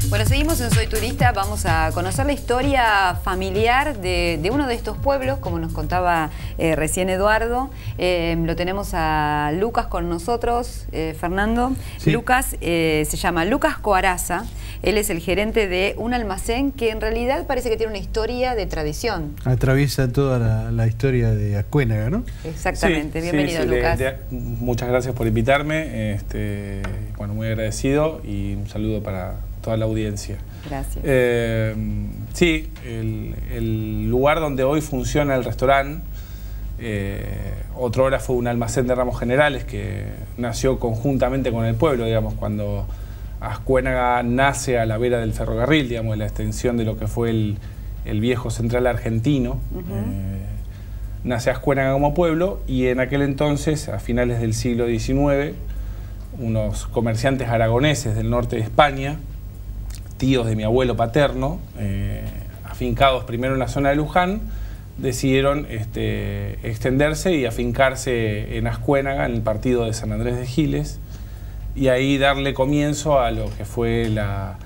Bueno, seguimos en Soy Turista, vamos a conocer la historia familiar de uno de estos pueblos, como nos contaba recién Eduardo. Lo tenemos a Lucas con nosotros, Fernando. Sí. Lucas se llama Lucas Coaraza, él es el gerente de un almacén que en realidad parece que tiene una historia de tradición. Atraviesa toda la historia de Ascuénaga, ¿no? Exactamente, sí, bienvenido Lucas. Muchas gracias por invitarme, bueno, muy agradecido y un saludo para toda la audiencia. Gracias. Sí, el lugar donde hoy funciona el restaurante, otrora fue un almacén de ramos generales que nació conjuntamente con el pueblo, digamos, cuando Ascuénaga nace a la vera del ferrocarril, digamos, la extensión de lo que fue el viejo central argentino. Nace Ascuénaga como pueblo y en aquel entonces, a finales del siglo XIX, unos comerciantes aragoneses del norte de España, tíos de mi abuelo paterno, afincados primero en la zona de Luján, decidieron extenderse y afincarse en Ascuénaga, en el partido de San Andrés de Giles, y ahí darle comienzo a lo que fue la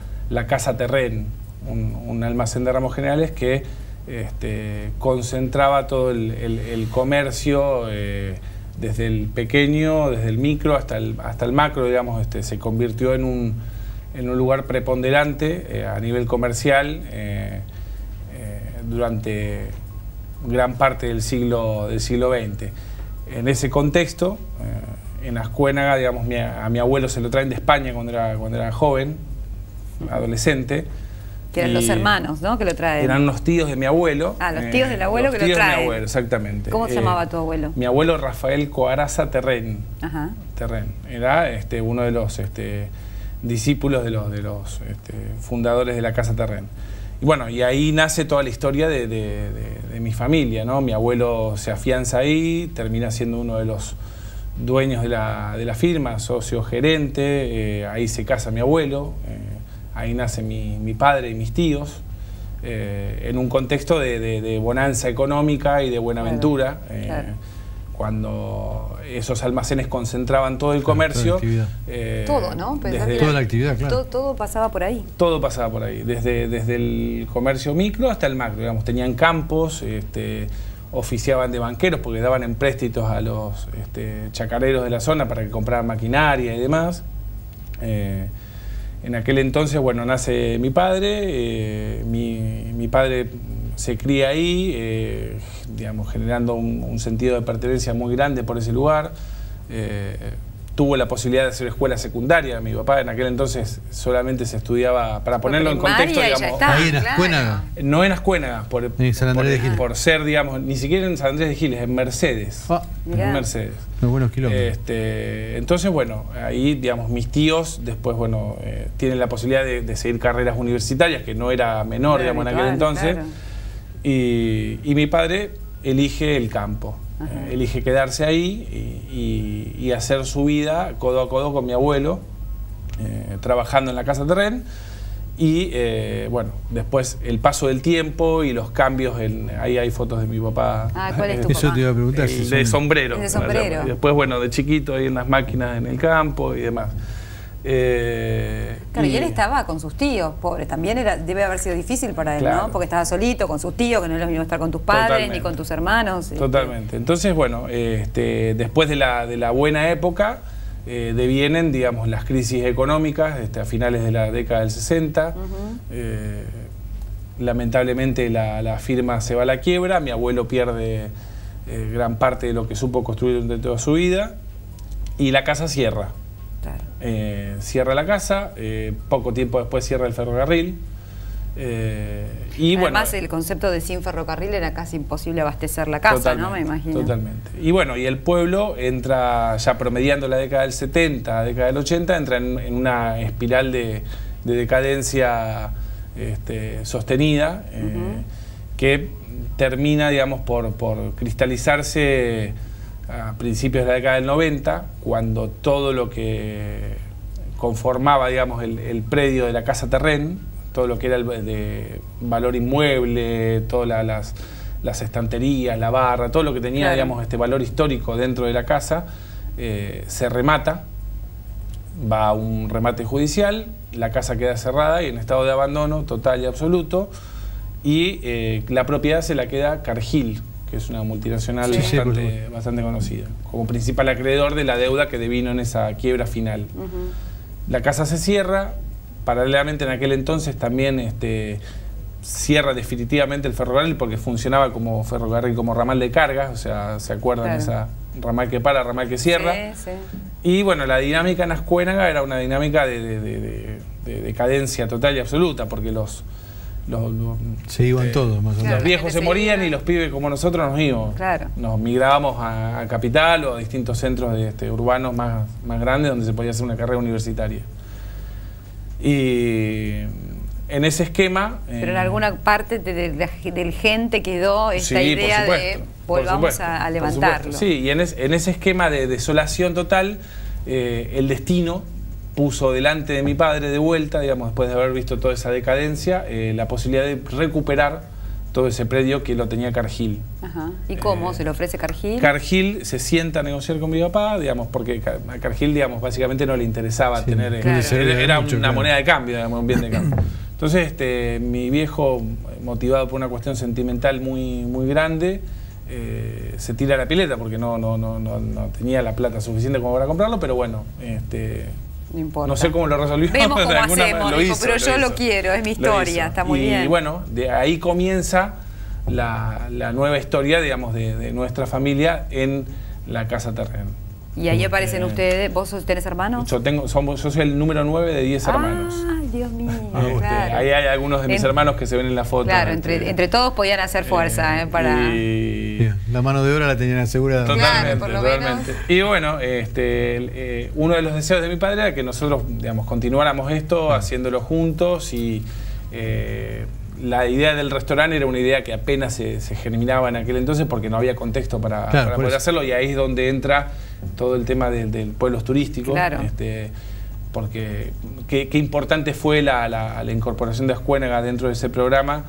Casa Terren, un almacén de ramos generales que concentraba todo el comercio, desde el pequeño, desde el micro hasta el macro, digamos. Se convirtió en un lugar preponderante a nivel comercial durante gran parte del siglo XX. En ese contexto, en Ascuénaga, digamos, a mi abuelo se lo traen de España cuando era joven, adolescente. Que eran los hermanos, ¿no? Que lo traen. Eran los tíos de mi abuelo. Ah, los tíos del abuelo que lo traen. Los tíos de mi abuelo, exactamente. ¿Cómo se llamaba tu abuelo? Mi abuelo Rafael Coaraza Terren. Ajá. Terren. Era uno de los discípulos de los fundadores de la Casa Terren. Y bueno, y ahí nace toda la historia de mi familia, ¿no? Mi abuelo se afianza ahí, termina siendo uno de los dueños de la firma, socio gerente, ahí se casa mi abuelo, ahí nace mi padre y mis tíos, en un contexto de bonanza económica y de buenaventura. Claro. Cuando esos almacenes concentraban todo el comercio. Todo, ¿no? Toda la actividad, claro. Todo pasaba por ahí. Todo pasaba por ahí, desde el comercio micro hasta el macro, digamos. Tenían campos, oficiaban de banqueros porque daban empréstitos a los chacareros de la zona para que compraran maquinaria y demás. En aquel entonces, bueno, nace mi padre, mi padre se cría ahí, digamos, generando un sentido de pertenencia muy grande por ese lugar. Tuvo la posibilidad de hacer escuela secundaria. Mi papá en aquel entonces solamente se estudiaba, para ponerlo en contexto, digamos. Ahí en Ascuénaga. No en Ascuénaga, San Andrés de Giles. Por ser, digamos, ni siquiera en San Andrés de Giles, en Mercedes. En Mercedes. Muy buenos kilómetros. Entonces, bueno, ahí, digamos, mis tíos después, bueno, tienen la posibilidad de seguir carreras universitarias, que no era menor, digamos, en aquel entonces. Claro. Y mi padre elige el campo. Elige quedarse ahí y hacer su vida codo a codo con mi abuelo, trabajando en la Casa Terren. Y bueno, después el paso del tiempo y los cambios, ahí hay fotos de mi papá. ¿Cuál es tu Eso papá? te iba a preguntar. De sombrero. De sombrero. Y después, bueno, de chiquito ahí en las máquinas en el campo y demás. Claro, y él estaba con sus tíos, pobre, también debe haber sido difícil para él, claro, ¿no? Porque estaba solito con sus tíos, que no es lo mismo estar con tus padres ni con tus hermanos. Totalmente. Entonces, bueno, después de la buena época, devienen, digamos, las crisis económicas a finales de la década del 60. Lamentablemente la firma se va a la quiebra, mi abuelo pierde gran parte de lo que supo construir durante toda su vida y la casa cierra. Claro. Cierra la casa, poco tiempo después cierra el ferrocarril. Y además, bueno, el concepto de sin ferrocarril era casi imposible abastecer la casa, ¿no? Me imagino. Totalmente. Y bueno, y el pueblo entra, ya promediando la década del 70, la década del 80, entra en una espiral de decadencia sostenida, que termina, digamos, por cristalizarse a principios de la década del 90, cuando todo lo que conformaba, digamos, el predio de la Casa Terren, todo lo que era de valor inmueble, todas las estanterías, la barra, todo lo que tenía, claro, digamos, valor histórico dentro de la casa, se remata va a un remate judicial, la casa queda cerrada y en estado de abandono total y absoluto, y la propiedad se la queda Cargill, que es una multinacional bastante conocida, como principal acreedor de la deuda que devino en esa quiebra final. La casa se cierra, paralelamente en aquel entonces también cierra definitivamente el ferrocarril porque funcionaba como ferrocarril, como ramal de carga, o sea, ¿se acuerdan? Esa ramal que para, ramal que cierra. Y bueno, la dinámica en Ascuénaga era una dinámica de decadencia total y absoluta, porque se iban todos, más o menos. Los viejos se morían y los pibes como nosotros nos íbamos. Nos migrábamos a Capital o a distintos centros urbanos más grandes donde se podía hacer una carrera universitaria. Y en ese esquema... Pero en alguna parte del gente quedó esta idea de volvamos a levantarlo. Sí, y en ese esquema de desolación total, el destino puso delante de mi padre de vuelta, digamos, después de haber visto toda esa decadencia, la posibilidad de recuperar todo ese predio que lo tenía Cargill. ¿Y cómo se lo ofrece Cargill? Cargill se sienta a negociar con mi papá, digamos, porque a Cargill, digamos, básicamente no le interesaba tener... Era una moneda de cambio, digamos, un bien de cambio. Entonces, mi viejo, motivado por una cuestión sentimental muy grande, se tira a la pileta porque no tenía la plata suficiente como para comprarlo, pero bueno, no importa. No sé cómo lo resolvió. Vemos cómo hacemos, pero yo lo quiero, es mi historia, está muy bien. Y bueno, de ahí comienza la nueva historia, digamos, de nuestra familia en la Casa Terrén. Y ahí aparecen ustedes. ¿Vos tenés hermanos? Yo soy el número 9 de 10 hermanos. Ay, Dios mío, Ahí hay algunos de mis hermanos que se ven en la foto. Claro, entre todos podían hacer fuerza para... La mano de obra la tenían asegurada. Totalmente, por lo menos. Y bueno, uno de los deseos de mi padre era que nosotros, digamos, continuáramos esto, haciéndolo juntos, y la idea del restaurante era una idea que apenas se germinaba en aquel entonces porque no había contexto para poder hacerlo, y ahí es donde entra todo el tema del pueblos turísticos. Porque qué importante fue la incorporación de Ascuénaga dentro de ese programa,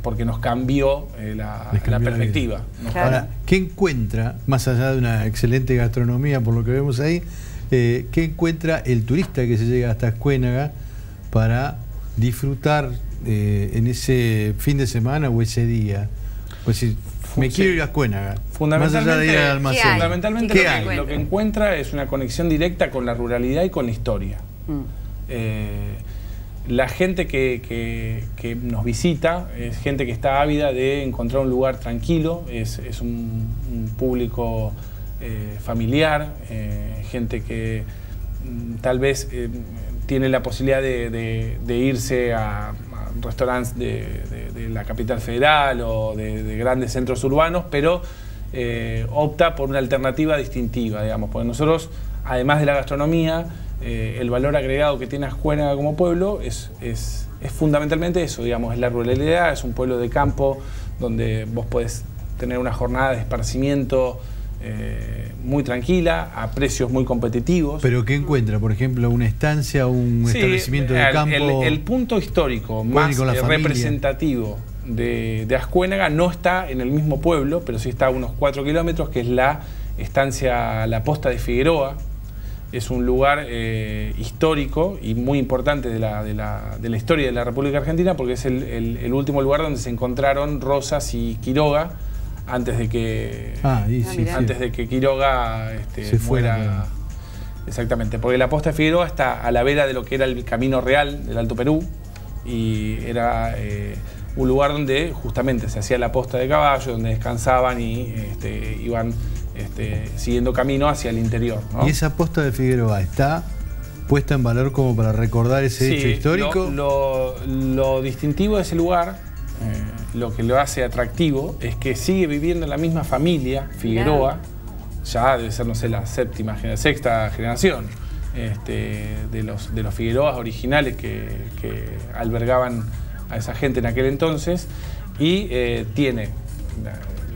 porque nos cambió la perspectiva. Ahora, ¿qué encuentra, más allá de una excelente gastronomía por lo que vemos ahí, qué encuentra el turista que se llega hasta Ascuénaga para disfrutar en ese fin de semana o ese día? Pues si me quiero ir a Ascuénaga, más allá de ir al almacén. Fundamentalmente lo que encuentra es una conexión directa con la ruralidad y con la historia. La gente que nos visita es gente que está ávida de encontrar un lugar tranquilo, es un público familiar, gente que tal vez tiene la posibilidad de irse a restaurantes de la capital federal o de grandes centros urbanos, pero opta por una alternativa distintiva, digamos, porque nosotros, además de la gastronomía, el valor agregado que tiene Ascuénaga como pueblo es fundamentalmente eso, digamos, es la ruralidad, es un pueblo de campo donde vos podés tener una jornada de esparcimiento muy tranquila, a precios muy competitivos. ¿Pero qué encuentra? Por ejemplo, una estancia, un establecimiento de campo. El punto histórico más representativo de Ascuénaga no está en el mismo pueblo, pero sí está a unos 4 kilómetros, que es la estancia La Posta de Figueroa. Es un lugar histórico y muy importante de la historia de la República Argentina, porque es el último lugar donde se encontraron Rosas y Quiroga, antes de que Quiroga se fuera. Exactamente, porque la Posta de Figueroa está a la vera de lo que era el Camino Real del Alto Perú, y era un lugar donde justamente se hacía la posta de caballo, donde descansaban y iban siguiendo camino hacia el interior, ¿no? ¿Y esa Posta de Figueroa está puesta en valor como para recordar ese hecho histórico? Lo distintivo de ese lugar, lo que lo hace atractivo, es que sigue viviendo la misma familia, Figueroa, ya debe ser, no sé, la sexta generación de los Figueroas originales que albergaban a esa gente en aquel entonces, y tiene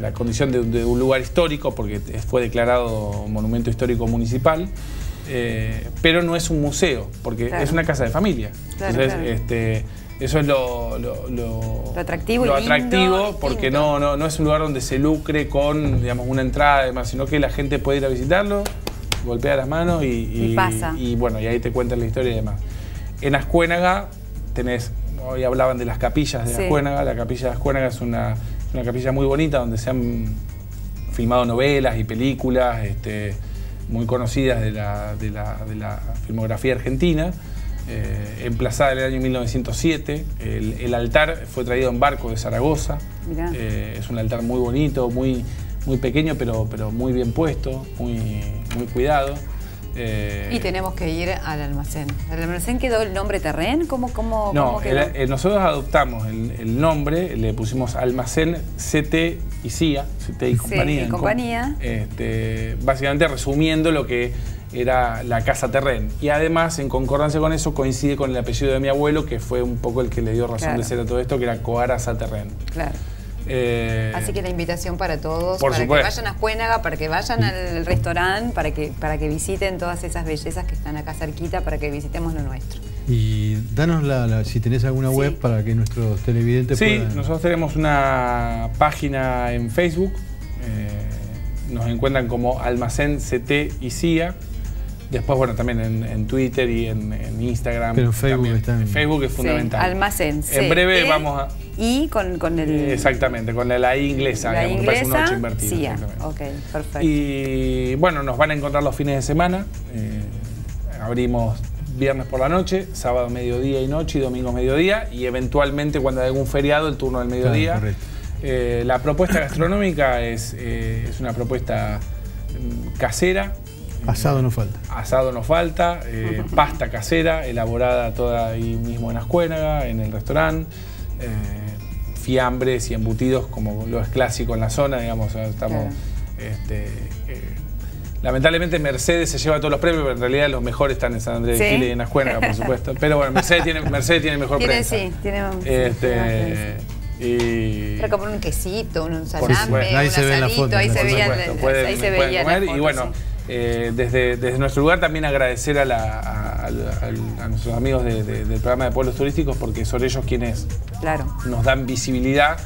la condición de un lugar histórico porque fue declarado monumento histórico municipal, pero no es un museo porque es una casa de familia. Entonces, eso es lo atractivo, porque no es un lugar donde se lucre con, digamos, una entrada y demás, sino que la gente puede ir a visitarlo golpea las manos y pasa. Y bueno, y ahí te cuentan la historia y demás. En Ascuénaga tenés, hoy hablaban de las capillas de Ascuénaga. La capilla de Ascuénaga es una capilla muy bonita donde se han filmado novelas y películas muy conocidas de la filmografía argentina. Emplazada en el año 1907. El altar fue traído en barco de Zaragoza. Es un altar muy bonito, muy pequeño, pero muy bien puesto, muy cuidado. Y tenemos que ir al almacén. ¿Al almacén quedó el nombre Terren? ¿Cómo no, quedó? Nosotros adoptamos el nombre, le pusimos Almacén CT y CIA, CT y Compañía. Sí, compañía. Básicamente resumiendo lo que era la Casa Terren. Y además, en concordancia con eso, coincide con el apellido de mi abuelo, que fue un poco el que le dio razón de ser a todo esto, que era Coaraza Terren. Claro. Así que la invitación para todos, por para supuesto, que vayan a Ascuénaga, para que vayan al restaurante, para que visiten todas esas bellezas que están acá cerquita, para que visitemos lo nuestro. Y danos si tenés alguna web para que nuestros televidentes puedan... Sí, nosotros tenemos una página en Facebook, nos encuentran como Almacén CT y CIA. Después, bueno, también en Twitter y en Instagram. Pero Facebook está en... Facebook es fundamental. Almacén. En breve vamos a... Y con el... Exactamente, con la I inglesa. La digamos, inglesa, un 8 invertido. sí, ok, perfecto. Y bueno, nos van a encontrar los fines de semana. Abrimos viernes por la noche, sábado mediodía y noche y domingo mediodía. Y eventualmente, cuando hay algún feriado, el turno del mediodía. Claro, la propuesta gastronómica es una propuesta casera. Asado no falta. Asado no falta, pasta casera, elaborada toda ahí mismo en Ascuénaga, en el restaurante, fiambres y embutidos como lo es clásico en la zona, digamos, estamos... lamentablemente Mercedes se lleva todos los premios, pero en realidad los mejores están en San Andrés de Giles y en Ascuénaga, por supuesto. Pero bueno, Mercedes tiene mejor prensa. Sí, tiene pero como un quesito, un salame, un asadito, ahí se veía la foto, y bueno, desde nuestro lugar también agradecer a nuestros amigos del programa de Pueblos Turísticos, porque son ellos quienes nos dan visibilidad.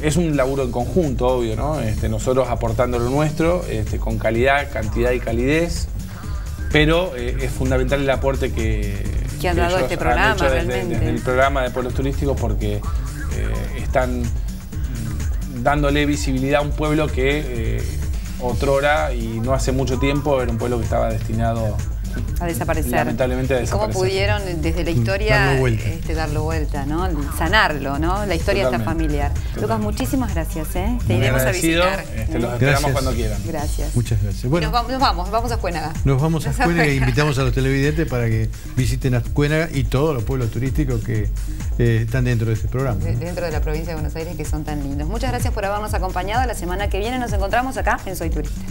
Es un laburo en conjunto, obvio, ¿no? Nosotros aportando lo nuestro, con calidad, cantidad y calidez, pero es fundamental el aporte que han dado este programa, hecho desde el programa de Pueblos Turísticos, porque están dándole visibilidad a un pueblo que otrora y no hace mucho tiempo era un pueblo que estaba destinado a desaparecer. Lamentablemente a desaparecer. ¿Y cómo pudieron desde la historia darlo vuelta, ¿no? Sanarlo, ¿no? La historia está familiar. Lucas, muchísimas gracias, ¿eh? Te iremos a visitar. Los esperamos cuando quieran. Gracias. Muchas gracias. Bueno, nos vamos a Ascuénaga. Nos vamos a Ascuénaga e invitamos a los televidentes para que visiten Ascuénaga y todos los pueblos turísticos que están dentro de este programa. Dentro de la provincia de Buenos Aires, que son tan lindos. Muchas gracias por habernos acompañado. La semana que viene nos encontramos acá en Soy Turista.